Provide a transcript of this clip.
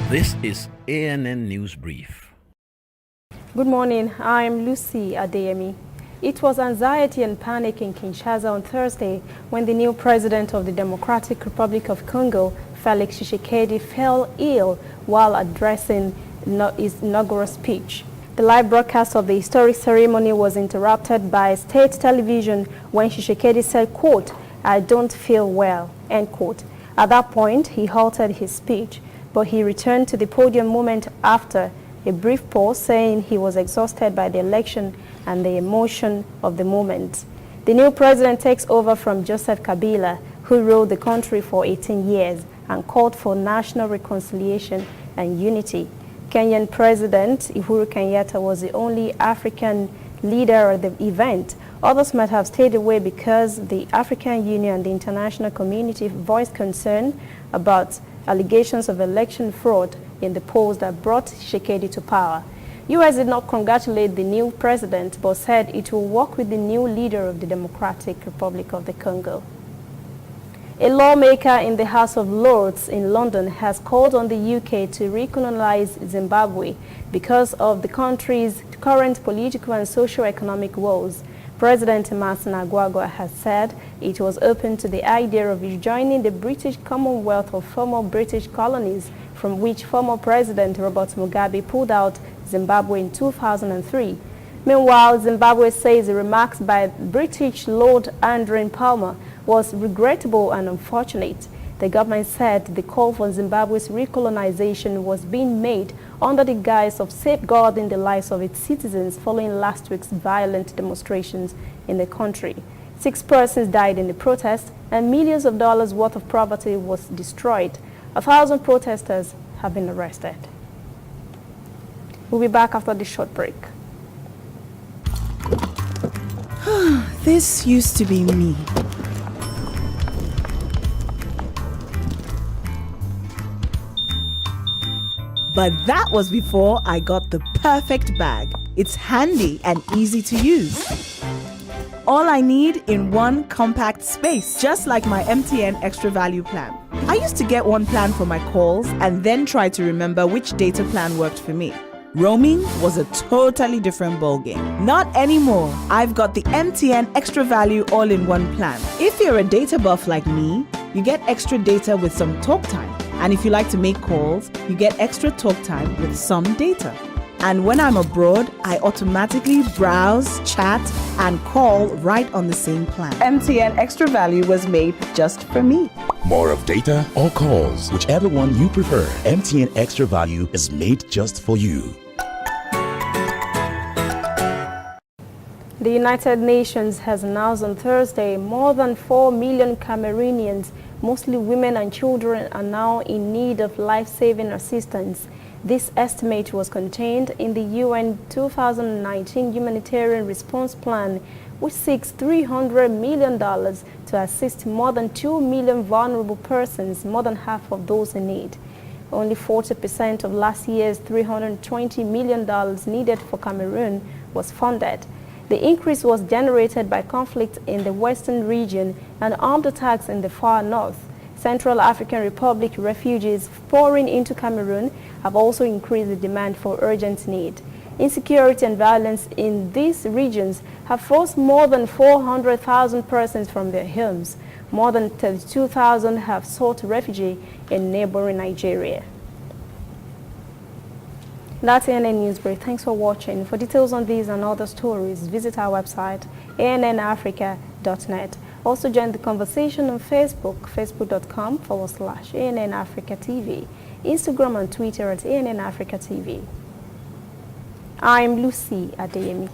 This is ANN News Brief. Good morning, I'm Lucy Adeyemi. It was anxiety and panic in Kinshasa on Thursday when the new president of the Democratic Republic of Congo, Felix Tshisekedi, fell ill while addressing his inaugural speech. The live broadcast of the historic ceremony was interrupted by state television when Tshisekedi said, quote, "I don't feel well," end quote. At that point, he halted his speech, but he returned to the podium moment after a brief pause, saying he was exhausted by the election and the emotion of the moment. The new president takes over from Joseph Kabila, who ruled the country for 18 years and called for national reconciliation and unity. Kenyan President Uhuru Kenyatta was the only African leader at the event. Others might have stayed away because the African Union and the international community voiced concern about allegations of election fraud in the polls that brought Tshisekedi to power. U.S. did not congratulate the new president, but said it will work with the new leader of the Democratic Republic of the Congo. A lawmaker in the House of Lords in London has called on the UK to recolonize Zimbabwe because of the country's current political and socio-economic woes. President Emerson Mnangagwa has said it was open to the idea of rejoining the British Commonwealth of former British colonies, from which former President Robert Mugabe pulled out Zimbabwe in 2003. Meanwhile, Zimbabwe says the remarks by British Lord Andrew Palmer was regrettable and unfortunate. The government said the call for Zimbabwe's recolonization was being made under the guise of safeguarding the lives of its citizens following last week's violent demonstrations in the country. 6 persons died in the protest and millions of dollars worth of property was destroyed. 1,000 protesters have been arrested. We'll be back after this short break. This used to be me. But that was before I got the perfect bag. It's handy and easy to use. All I need in one compact space, just like my MTN Extra Value plan. I used to get one plan for my calls and then try to remember which data plan worked for me. Roaming was a totally different ballgame. Not anymore. I've got the MTN Extra Value all-in-one plan. If you're a data buff like me, you get extra data with some talk time. And if you like to make calls, you get extra talk time with some data. And when I'm abroad, I automatically browse, chat, and call right on the same plan. MTN Extra Value was made just for me. More of data or calls, whichever one you prefer. MTN Extra Value is made just for you. The United Nations has announced on Thursday more than 4 million Cameroonians, mostly women and children, are now in need of life-saving assistance. This estimate was contained in the UN 2019 Humanitarian Response Plan, which seeks $300 million to assist more than 2 million vulnerable persons, more than half of those in need. Only 40% of last year's $320 million needed for Cameroon was funded. The increase was generated by conflict in the western region and armed attacks in the far north. Central African Republic refugees pouring into Cameroon have also increased the demand for urgent need. Insecurity and violence in these regions have forced more than 400,000 persons from their homes. More than 32,000 have sought refuge in neighboring Nigeria. That's ANN News Brief. Thanks for watching. For details on these and other stories, visit our website, annafrica.net. Also join the conversation on Facebook, facebook.com/ANN Africa TV, Instagram and Twitter at ANN Africa TV. I'm Lucy Adeyemi.